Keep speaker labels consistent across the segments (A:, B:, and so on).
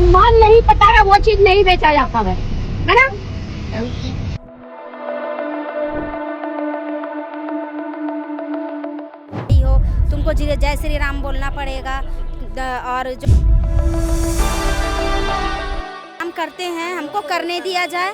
A: माल नहीं पता है वो चीज नहीं बेचा जाता है ना।
B: हो तुमको जय श्री राम बोलना पड़ेगा। और जो हम करते हैं हमको करने दिया जाए,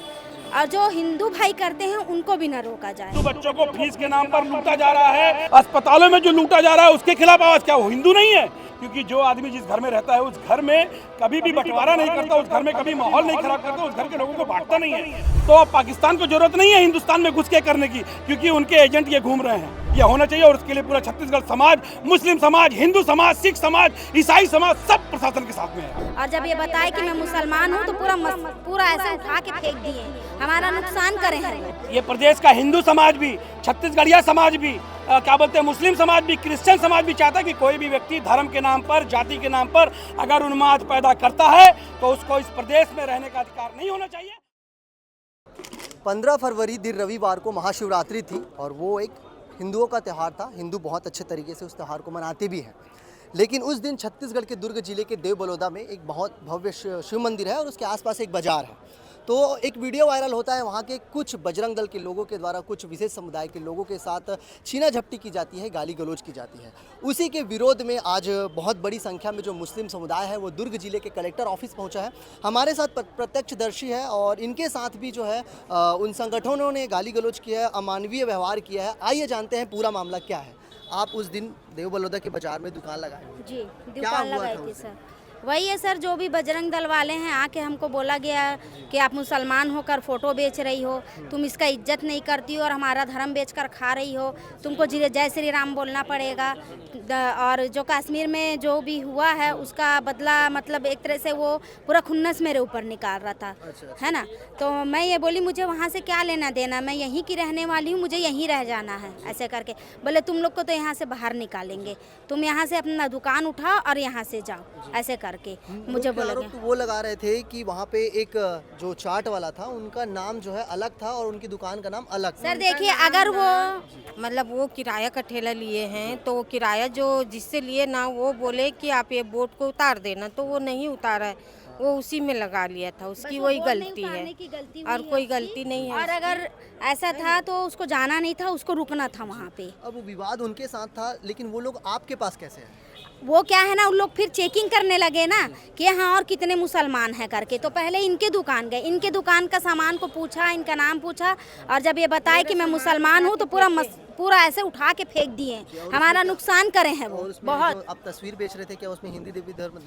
B: और जो हिंदू भाई करते हैं उनको भी न रोका जाए।
C: तो बच्चों को फीस के नाम पर लूटा जा रहा है, अस्पतालों में जो लूटा जा रहा है उसके खिलाफ आवाज, क्या वो हिंदू नहीं है? क्योंकि जो आदमी जिस घर में रहता है उस घर में कभी भी बंटवारा नहीं करता, उस घर में कभी माहौल नहीं खराब करता, उस घर के लोगों को बांटता नहीं है। तो अब पाकिस्तान को जरूरत नहीं है हिंदुस्तान में घुस के करने की, क्योंकि उनके एजेंट ये घूम रहे हैं। ये होना चाहिए और उसके लिए पूरा छत्तीसगढ़ समाज, मुस्लिम समाज, हिंदू समाज, सिख समाज, ईसाई समाज सब प्रशासन के साथ में है।
B: और जब ये बताए कि मैं मुसलमान हूँ तो पूरा ऐसे उठा के फेंक दिए, हमारा नुकसान करे हैं।
C: ये प्रदेश का हिंदू समाज भी, छत्तीसगढ़िया समाज भी, क्या बोलते हैं, मुस्लिम समाज भी, क्रिश्चियन समाज भी चाहता है कि कोई भी व्यक्ति धर्म के नाम पर, जाति के नाम पर अगर उन्माद पैदा करता है तो उसको इस प्रदेश में रहने का अधिकार नहीं होना चाहिए।
D: 15 फरवरी दिन रविवार को महाशिवरात्रि थी और वो एक हिंदुओं का त्यौहार था। हिंदू बहुत अच्छे तरीके से उस त्यौहार को मनाते भी हैं। लेकिन उस दिन छत्तीसगढ़ के दुर्ग जिले के देव बलौदा में एक बहुत भव्य शिव मंदिर है और उसके आसपास एक बाजार है। तो एक वीडियो वायरल होता है, वहाँ के कुछ बजरंग दल के लोगों के द्वारा कुछ विशेष समुदाय के लोगों के साथ छीना झपटी की जाती है, गाली गलौज की जाती है। उसी के विरोध में आज बहुत बड़ी संख्या में जो मुस्लिम समुदाय है वो दुर्ग जिले के कलेक्टर ऑफिस पहुंचा है। हमारे साथ प्रत्यक्षदर्शी है और इनके साथ भी जो है उन संगठनों ने गाली गलौज किया है, अमानवीय व्यवहार किया है। आइए जानते हैं पूरा मामला क्या है। आप उस दिन देव बलौदा के बाजार में दुकान लगाए?
B: जी, दुकान लगाई थी सर। वही है सर, जो भी बजरंग दल वाले हैं आके हमको बोला गया कि आप मुसलमान होकर फ़ोटो बेच रही हो, तुम इसका इज्जत नहीं करती हो और हमारा धर्म बेचकर खा रही हो, तुमको जय श्री राम बोलना पड़ेगा। और जो कश्मीर में जो भी हुआ है उसका बदला, मतलब एक तरह से वो पूरा खुन्नस मेरे ऊपर निकाल रहा था। है ना। तो मैं ये बोली मुझे वहाँ से क्या लेना देना, मैं यहीं की रहने वाली हूँ, मुझे यहीं रह जाना है। ऐसे करके बोले तुम लोग को तो यहाँ से बाहर निकालेंगे, तुम यहाँ से अपना दुकान उठाओ और यहाँ से जाओ। ऐसे करके मुझे बोला गया।
D: तो वो लगा रहे थे कि वहाँ पे एक जो चाट वाला था उनका नाम जो है अलग था और उनकी दुकान का नाम अलग था।
B: सर देखिए, अगर
E: वो वो किराया का ठेला लिए हैं तो वो किराया जो जिससे लिए ना वो बोले कि आप ये बोर्ड को उतार देना, तो वो नहीं उतारा है, वो उसी में लगा लिया था। उसकी वही गलती है और कोई गलती नहीं है।
B: और अगर ऐसा था तो उसको जाना नहीं था, उसको रुकना था वहाँ पे।
D: अब विवाद उनके साथ था, लेकिन वो लोग आपके पास कैसे हैं?
B: वो क्या है ना, उन लोग फिर चेकिंग करने लगे ना कि हाँ और कितने मुसलमान हैं करके। तो पहले इनके दुकान गए, इनके दुकान का सामान को पूछा, इनका नाम पूछा, और जब ये बताए कि मैं मुसलमान हूँ तो पूरा ऐसे उठा के फेंक दिए। हमारा नुकसान करे हैं वो बहुत।
D: अब तस्वीर बेच रहे थे क्या उसमें हिंदी देवी धर्म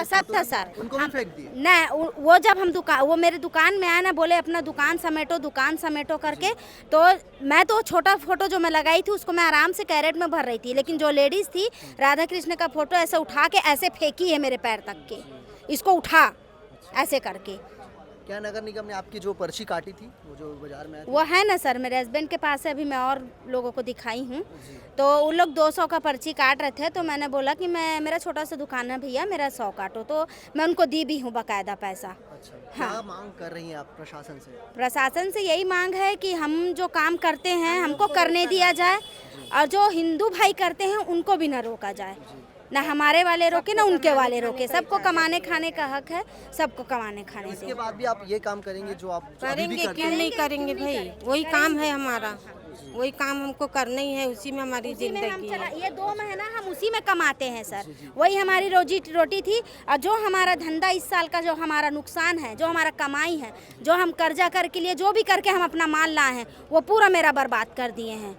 B: सब था सर।
D: उनको भी फेंक दिए?
B: नहीं, वो जब हम वो मेरे दुकान में आए ना, बोले अपना दुकान समेटो करके, तो मैं तो छोटा फोटो जो मैं लगाई थी उसको मैं आराम से कैरेट में भर रही थी, लेकिन जो लेडीज थी राधा कृष्ण का फोटो ऐसे उठा के ऐसे फेंकी है मेरे पैर तक के, इसको उठा ऐसे करके।
D: क्या नगर निगम ने आपकी जो पर्ची काटी थी वो जो बाजार में
B: वो है ना सर, मेरे हस्बैंड के पास है, अभी मैं और लोगों को दिखाई हूँ। तो उन लोग 200 का पर्ची काट रहे थे, तो मैंने बोला कि मेरा छोटा सा दुकान है भैया, मेरा 100 काटो, तो मैं उनको दी भी हूँ बाकायदा पैसा।
D: अच्छा,
B: हाँ।
D: क्या मांग कर रही हैं आप प्रशासन से?
B: प्रशासन से यही मांग है कि हम जो काम करते हैं हमको करने दिया जाए, और जो हिंदू भाई करते हैं उनको भी न रोका जाए। ना हमारे वाले रोके ना उनके वाले रोके, सबको कमाने खाने का हक है, सबको कमाने खाने
D: इसके बाद भी आप ये काम करेंगे जो आप
E: करेंगे, क्यों नहीं करेंगे भाई, वही काम है हमारा, वही काम हमको करना ही है, उसी में हमारी जिंदगी है।
B: ये 2 महीना हम उसी में कमाते हैं सर, वही हमारी रोजी रोटी थी। और जो हमारा धंधा इस साल का जो हमारा नुकसान है, जो हमारा कमाई है, जो हम कर्जा करके लिए जो भी करके हम अपना माल लाए हैं, वो पूरा मेरा बर्बाद कर दिए हैं।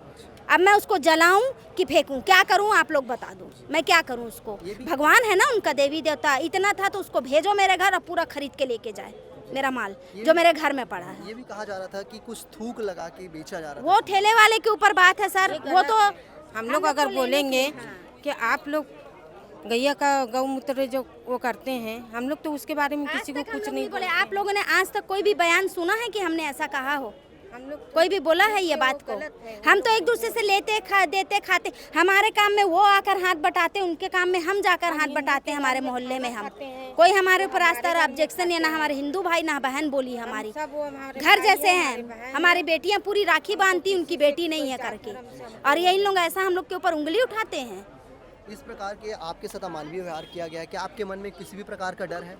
B: अब मैं उसको जलाऊं कि फेंकूं, क्या करूं आप लोग बता दो, मैं क्या करूं उसको? भगवान है ना उनका, देवी देवता, इतना था तो उसको भेजो मेरे घर और पूरा खरीद के लेके जाए मेरा माल जो मेरे घर में पड़ा है।
D: ये भी कहा जा रहा था कि कुछ थूक लगा के बेचा जा रहा था।
B: वो ठेले वाले के ऊपर बात है सर, वो तो
E: हम लोग अगर बोलेंगे कि आप लोग गैया का गौमूत्र जो वो करते हैं, हम लोग तो उसके बारे में किसी को कुछ नहीं
B: बोले। आप लोगों ने आज तक कोई भी बयान सुना है कि हमने ऐसा कहा हो?
E: हम लोग
B: कोई भी बोला है ये बात को? हम तो एक दूसरे से लेते देते खाते, हमारे काम में वो आकर हाथ बटाते, उनके काम में हम जाकर हाथ बटाते। हमारे मोहल्ले में हम कोई हमारे ऊपर आज तक ऑब्जेक्शन या ना हमारे हिंदू भाई ना बहन बोली, हमारी घर जैसे हैं। हमारी बेटियां पूरी राखी बांधती, उनकी बेटी नहीं है करके, और यही लोग ऐसा हम लोग के ऊपर उंगली उठाते हैं।
D: इस प्रकार के आपके साथ अमानवीय व्यवहार किया गया है, क्या आपके मन में किसी भी प्रकार का डर है?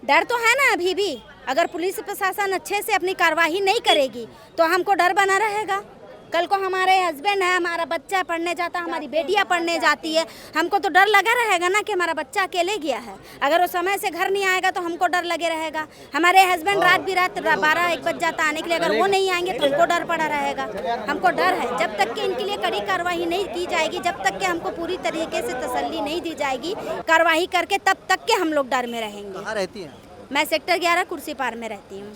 B: डर तो है ना अभी भी। अगर पुलिस प्रशासन अच्छे से अपनी कार्रवाई नहीं करेगी तो हमको डर बना रहेगा। कल को हमारे हस्बैंड है, हमारा बच्चा पढ़ने जाता है, हमारी बेटियां पढ़ने जाती है, हमको तो डर लगा रहेगा ना कि हमारा बच्चा अकेले गया है। अगर वो समय से घर नहीं आएगा तो हमको डर लगे रहेगा। हमारे हस्बैंड रात बिरात 12-1 बज जाता आने के लिए, अगर वो नहीं आएंगे तो हमको डर पड़ा रहेगा। हमको डर है। जब तक कि इनके लिए कड़ी कार्रवाई नहीं की जाएगी, जब तक कि हमको पूरी तरीके से तसल्ली नहीं दी जाएगी कार्रवाई करके, तब तक के हम लोग डर में रहेंगे।
D: कहाँ रहती हैं?
B: मैं सेक्टर 11 कुर्सी पार में रहती हूँ।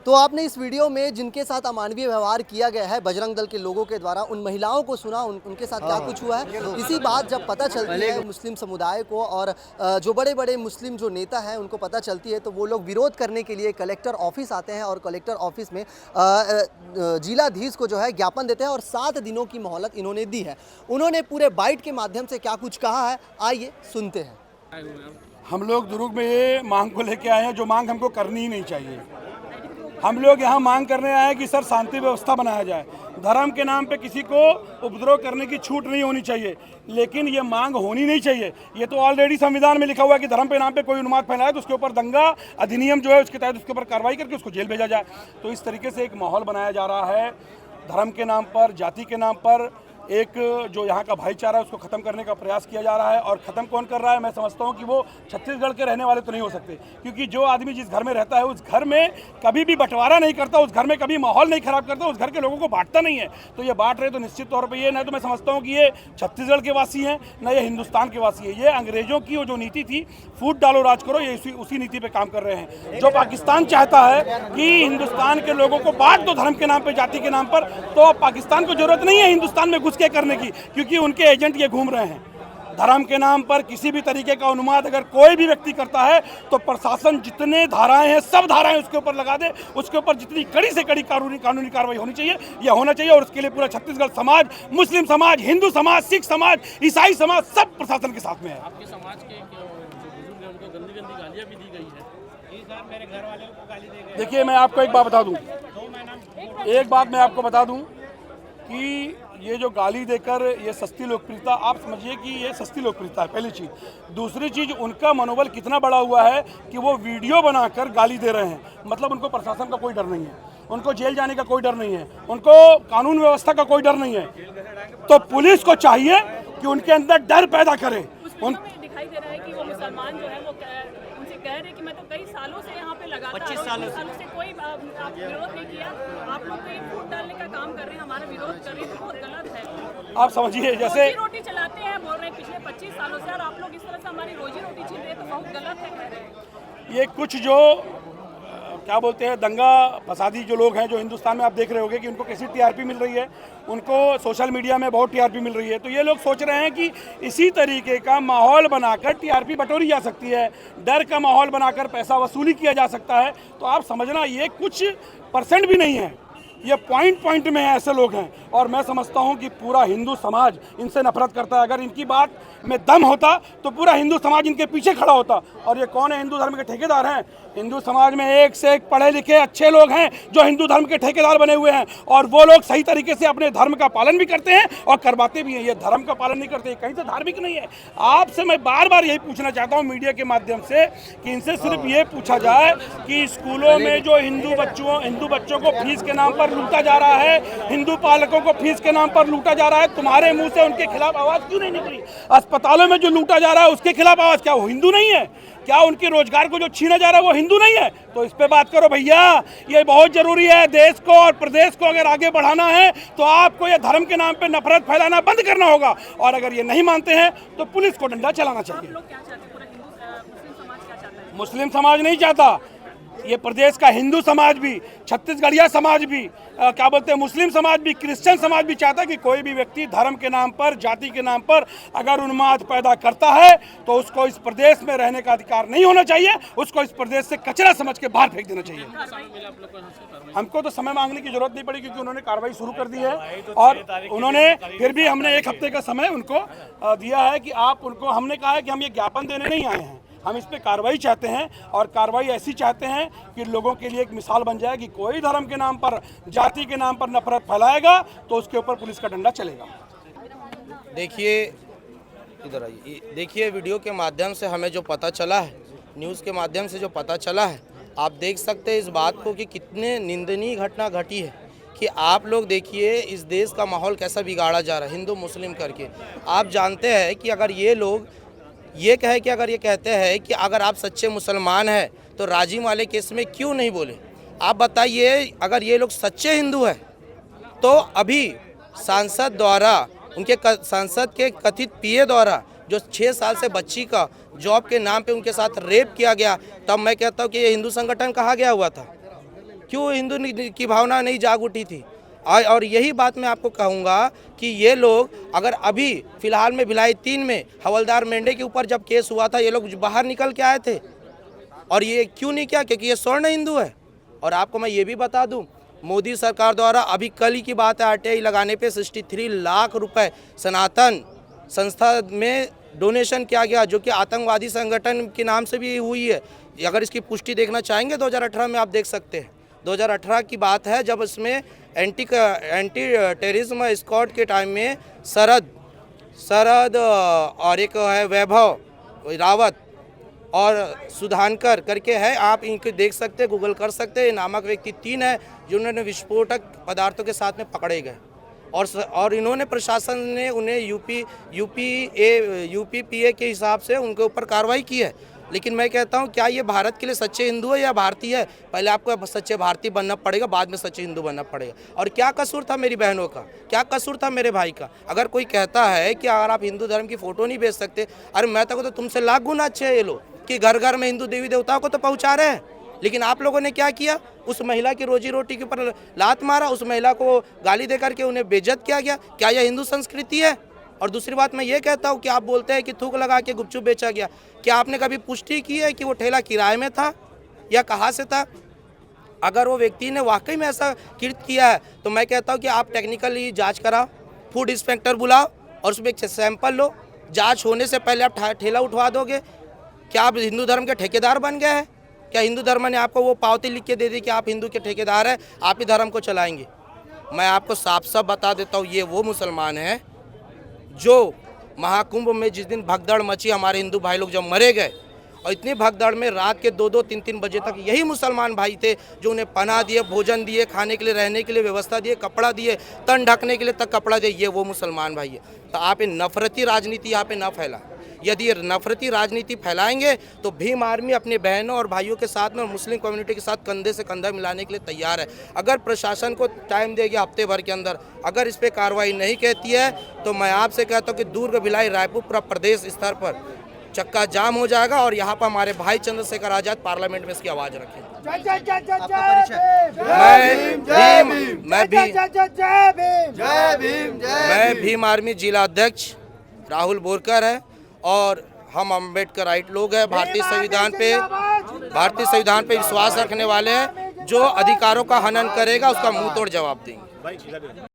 D: तो आपने इस वीडियो में जिनके साथ अमानवीय व्यवहार किया गया है बजरंग दल के लोगों के द्वारा, उन महिलाओं को सुना, उनके साथ क्या कुछ हुआ है। इसी बात जब पता चलती है मुस्लिम समुदाय को और जो बड़े बड़े मुस्लिम जो नेता हैं उनको पता चलती है, तो वो लोग विरोध करने के लिए कलेक्टर ऑफिस आते हैं और कलेक्टर ऑफिस में जिलाधीश को जो है ज्ञापन देते हैं और 7 दिनों की मोहलत इन्होंने दी है। उन्होंने पूरे बाइट के माध्यम से क्या कुछ कहा है, आइए सुनते हैं।
C: हम लोग दुर्ग में ये मांग को लेके आए हैं जो मांग हमको करनी ही नहीं चाहिए। हम लोग यहाँ मांग करने आए हैं कि सर शांति व्यवस्था बनाया जाए, धर्म के नाम पे किसी को उपद्रव करने की छूट नहीं होनी चाहिए, लेकिन ये मांग होनी नहीं चाहिए। ये तो ऑलरेडी संविधान में लिखा हुआ है कि धर्म के नाम पे कोई उन्माद फैलाए तो उसके ऊपर दंगा अधिनियम जो है उसके तहत उसके ऊपर कार्रवाई करके उसको जेल भेजा जाए। तो इस तरीके से एक माहौल बनाया जा रहा है धर्म के नाम पर, जाति के नाम पर। एक जो यहाँ का भाईचारा है उसको ख़त्म करने का प्रयास किया जा रहा है। और ख़त्म कौन कर रहा है? मैं समझता हूँ कि वो छत्तीसगढ़ के रहने वाले तो नहीं हो सकते, क्योंकि जो आदमी जिस घर में रहता है उस घर में कभी भी बंटवारा नहीं करता, उस घर में कभी माहौल नहीं खराब करता, उस घर के लोगों को बांटता नहीं है। तो ये बांट रहे तो निश्चित तौर पर ये न तो मैं समझता हूँ कि ये छत्तीसगढ़ के वासी हैं, न ये हिंदुस्तान के वासी है। ये अंग्रेजों की वो जो नीति थी, फूट डालो राज करो, ये उसी नीति पर काम कर रहे हैं। जो पाकिस्तान चाहता है कि हिंदुस्तान के लोगों को बांट दो धर्म के नाम पर, जाति के नाम पर, तो पाकिस्तान को जरूरत नहीं है हिंदुस्तान में घुस के करने की, क्योंकि उनके एजेंट ये घूम रहे हैं। धर्म के नाम पर किसी भी तरीके का उन्माद अगर कोई भी व्यक्ति करता है तो प्रशासन जितने धाराएं हैं सब धाराएं उसके ऊपर लगा दे, उसके ऊपर जितनी कड़ी से कड़ी कानूनी कार्रवाई होनी चाहिए यह होना चाहिए। और उसके लिए पूरा छत्तीसगढ़ समाज, मुस्लिम समाज, हिंदू समाज, सिख समाज, ईसाई समाज सब प्रशासन के साथ में है।
F: आपके समाज के बुजुर्ग हैं उनको गंदी गंदी गालियाँ भी दी गई है। मेरे घर वाले को गाली दे गए।
C: देखिए मैं आपको एक बात बता दूं कि ये जो गाली देकर ये सस्ती लोकप्रियता, आप समझिए कि ये सस्ती लोकप्रियता है, पहली चीज़। दूसरी चीज़, उनका मनोबल कितना बड़ा हुआ है कि वो वीडियो बनाकर गाली दे रहे हैं। मतलब उनको प्रशासन का कोई डर नहीं है, उनको जेल जाने का कोई डर नहीं है, उनको कानून व्यवस्था का कोई डर नहीं है। तो पुलिस को चाहिए कि उनके अंदर डर पैदा करे।
G: दिखाई दे रहा है कि वो मुसलमान जो है वो उनसे कह रहे कि मैं तो कई सालों से यहाँ पे लगातार 25 सालों से कोई आप विरोध नहीं किया, आप लोग तो ये फूट डालने का काम कर रहे हैं, हमारा विरोध कर रहे हैं, बहुत गलत है।
C: आप समझिए जैसे
G: रोटी चलाते हैं, बोल रहे हैं पिछले 25 सालों से, और आप लोग इस तरह से हमारी रोजी रोटी छीन रहे हैं, तो बहुत गलत है कह रहे हैं।
C: ये कुछ जो क्या बोलते हैं दंगा फसादी जो लोग हैं, जो हिंदुस्तान में आप देख रहे होंगे कि उनको कैसी टीआरपी मिल रही है, उनको सोशल मीडिया में बहुत टीआरपी मिल रही है। तो ये लोग सोच रहे हैं कि इसी तरीके का माहौल बनाकर टीआरपी बटोरी जा सकती है, डर का माहौल बनाकर पैसा वसूली किया जा सकता है। तो आप समझना ये कुछ % भी नहीं है, ये पॉइंट में ऐसे लोग हैं। और मैं समझता हूं कि पूरा हिंदू समाज इनसे नफरत करता है। अगर इनकी बात में दम होता तो पूरा हिंदू समाज इनके पीछे खड़ा होता। और ये कौन है? हिंदू धर्म के ठेकेदार हैं। हिंदू समाज में एक से एक पढ़े लिखे अच्छे लोग हैं जो हिंदू धर्म के ठेकेदार बने हुए हैं, और वो लोग सही तरीके से अपने धर्म का पालन भी करते हैं और करवाते भी हैं। ये धर्म का पालन नहीं करते, कहीं से धार्मिक नहीं है। आपसे मैं बार बार यही पूछना चाहता हूँ मीडिया के माध्यम से कि इनसे सिर्फ ये पूछा जाए कि स्कूलों में जो हिंदू बच्चों को फीस के नाम पर लूटा जा रहा है, हिंदू पालकों को फीस के नाम पर लूटा जा रहा है, तुम्हारे मुंह से उनके खिलाफ आवाज क्यों नहीं निकली? अस्पतालों में जो लूटा जा रहा है उसके खिलाफ आवाज, क्या वो हिंदू नहीं है? क्या उनके रोजगार को जो छीना जा रहा है वो हिंदू नहीं है? तो इस पे बात करो भैया, ये बहुत जरूरी है। देश को और प्रदेश को अगर आगे बढ़ाना है तो आपको ये धर्म के नाम पे नफरत फैलाना बंद करना होगा, और अगर ये नहीं मानते हैं तो पुलिस को डंडा चलाना चाहिए। मुस्लिम समाज नहीं चाहता, ये प्रदेश का हिंदू समाज भी, छत्तीसगढ़िया समाज भी, क्या बोलते हैं मुस्लिम समाज भी, क्रिश्चियन समाज भी चाहता है कि कोई भी व्यक्ति धर्म के नाम पर, जाति के नाम पर अगर उन्माद पैदा करता है तो उसको इस प्रदेश में रहने का अधिकार नहीं होना चाहिए, उसको इस प्रदेश से कचरा समझ के बाहर फेंक देना चाहिए। हमको तो समय मांगने की जरूरत नहीं पड़ी क्योंकि उन्होंने कार्रवाई शुरू कर दी है, और उन्होंने फिर भी हमने 1 हफ्ते का समय उनको दिया है कि आप उनको, हमने कहा है कि हम ये ज्ञापन देने नहीं आए हैं, हम इस पे कार्रवाई चाहते हैं, और कार्रवाई ऐसी चाहते हैं कि लोगों के लिए एक मिसाल बन जाए कि कोई धर्म के नाम पर, जाति के नाम पर नफरत फैलाएगा तो उसके ऊपर पुलिस का डंडा चलेगा।
H: देखिए इधर आइए, देखिए वीडियो के माध्यम से हमें जो पता चला है न्यूज़ के माध्यम से जो पता चला है, आप देख सकते हैं इस बात को कि कितने निंदनीय घटना घटी है कि आप लोग देखिए इस देश का माहौल कैसा बिगाड़ा जा रहा है हिंदू मुस्लिम करके। आप जानते हैं कि अगर ये लोग ये कहे कि अगर ये कहते हैं कि अगर आप सच्चे मुसलमान हैं तो राजिम वाले केस में क्यों नहीं बोले? आप बताइए, अगर ये लोग सच्चे हिंदू हैं तो अभी सांसद द्वारा उनके सांसद के कथित पीए द्वारा जो 6 साल से बच्ची का जॉब के नाम पे उनके साथ रेप किया गया, तब मैं कहता हूँ कि ये हिंदू संगठन कहा गया हुआ था? क्यों हिंदू की भावना नहीं जाग उठी थी? और यही बात मैं आपको कहूँगा कि ये लोग अगर अभी फ़िलहाल में भिलाई 3 में हवलदार मेंढे के ऊपर जब केस हुआ था, ये लोग बाहर निकल के आए थे। और ये क्यों नहीं किया? क्योंकि ये स्वर्ण हिंदू है। और आपको मैं ये भी बता दूं, मोदी सरकार द्वारा अभी कल ही की बात है RTI लगाने पे 63 लाख रुपए सनातन संस्था में डोनेशन किया गया, जो कि आतंकवादी संगठन के नाम से भी हुई है। अगर इसकी पुष्टि देखना चाहेंगे 2018 में आप देख सकते हैं। 2018 की बात है जब इसमें एंटी टेररिज्म स्क्वाड के टाइम में सरद और एक है वैभव रावत और सुधानकर करके है, आप इनके देख सकते हैं, गूगल कर सकते हैं। नामक व्यक्ति 3 है जिन्होंने विस्फोटक पदार्थों के साथ में पकड़े गए और इन्होंने प्रशासन ने उन्हें यूपीपीए के हिसाब से उनके ऊपर कार्रवाई की है। लेकिन मैं कहता हूं, क्या ये भारत के लिए सच्चे हिंदू है या भारतीय है? पहले आपको सच्चे भारतीय बनना पड़ेगा, बाद में सच्चे हिंदू बनना पड़ेगा। और क्या कसूर था मेरी बहनों का, क्या कसूर था मेरे भाई का? अगर कोई कहता है कि अगर आप हिंदू धर्म की फ़ोटो नहीं भेज सकते, अरे मैं तो तुमसे लाख गुना अच्छे है ये लोग कि घर घर में हिंदू देवी देवताओं को तो पहुँचा रहे हैं। लेकिन आप लोगों ने क्या किया? उस महिला की रोजी रोटी के ऊपर लात मारा, उस महिला को गाली दे करके उन्हें बेइज्जत किया गया। क्या यह हिंदू संस्कृति है? और दूसरी बात मैं ये कहता हूँ कि आप बोलते हैं कि थूक लगा के गुपचुप बेचा गया। क्या आपने कभी पुष्टि की है कि वो ठेला किराए में था या कहाँ से था? अगर वो व्यक्ति ने वाकई में ऐसा कृत्य किया है तो मैं कहता हूँ कि आप टेक्निकली जांच कराओ, फूड इंस्पेक्टर बुलाओ और उसमें एक सैंपल लो। जांच होने से पहले आप ठेला उठवा दोगे? क्या आप हिंदू धर्म के ठेकेदार बन गए हैं? क्या हिंदू धर्म ने आपको वो पावती लिख के दे दी कि आप हिंदू के ठेकेदार हैं, आप ही धर्म को चलाएंगे? मैं आपको साफ साफ बता देता हूँ, ये वो मुसलमान हैं जो महाकुंभ में जिस दिन भगदड़ मची, हमारे हिंदू भाई लोग जब मरे गए, और इतनी भगदड़ में रात के 2-2, 3-3 बजे तक यही मुसलमान भाई थे जो उन्हें पनाह दिए, भोजन दिए, खाने के लिए, रहने के लिए व्यवस्था दिए, कपड़ा दिए, तन ढकने के लिए तक कपड़ा दिए। ये वो मुसलमान भाई है। तो आप ये नफरती राजनीति यहाँ पे न फैला। यदि नफरती राजनीति फैलाएंगे तो भीम आर्मी अपने बहनों और भाइयों के साथ में और मुस्लिम कम्युनिटी के साथ कंधे से कंधा मिलाने के लिए तैयार है। अगर प्रशासन को टाइम देगी हफ्ते भर के अंदर, अगर इस पर कार्रवाई नहीं कहती है तो मैं आपसे कहता हूँ कि दुर्ग, भिलाई, रायपुर पूरा प्रदेश स्तर पर चक्का जाम हो जाएगा और यहाँ पर हमारे भाई चंद्रशेखर आजाद पार्लियामेंट में इसकी आवाज़ रखेंगे। मैं भीम आर्मी जिला अध्यक्ष राहुल बोरकर है और हम अम्बेडकराइट लोग हैं। भारतीय संविधान पे विश्वास रखने वाले हैं। जो अधिकारों का हनन करेगा उसका मुंह तोड़ जवाब देंगे।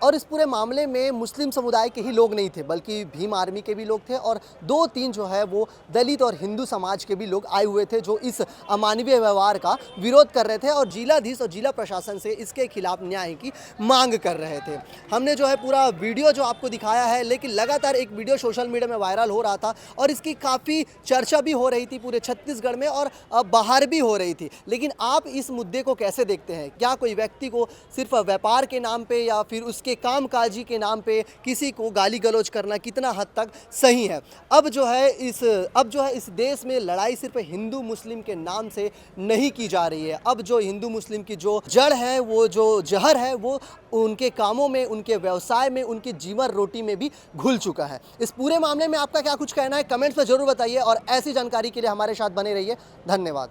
D: और इस पूरे मामले में मुस्लिम समुदाय के ही लोग नहीं थे बल्कि भीम आर्मी के भी लोग थे और 2-3 जो है वो दलित और हिंदू समाज के भी लोग आए हुए थे जो इस अमानवीय व्यवहार का विरोध कर रहे थे और जिलाधीश और जिला प्रशासन से इसके खिलाफ न्याय की मांग कर रहे थे। हमने जो है पूरा वीडियो जो आपको दिखाया है, लेकिन लगातार एक वीडियो सोशल मीडिया में वायरल हो रहा था और इसकी काफ़ी चर्चा भी हो रही थी पूरे छत्तीसगढ़ में और बाहर भी हो रही थी। लेकिन आप इस मुद्दे को कैसे देखते हैं? क्या कोई व्यक्ति को सिर्फ व्यापार के नाम पर या फिर के कामकाजी के नाम पे किसी को गाली गलौज करना कितना हद तक सही है? अब जो है इस देश में लड़ाई सिर्फ हिंदू मुस्लिम के नाम से नहीं की जा रही है। अब जो हिंदू मुस्लिम की जो जड़ है, वो जो जहर है, वो उनके कामों में, उनके व्यवसाय में, उनकी जीवन रोटी में भी घुल चुका है। इस पूरे मामले में आपका क्या कुछ कहना है? कमेंट्स में जरूर बताइए और ऐसी जानकारी के लिए हमारे साथ बने रहिए। धन्यवाद।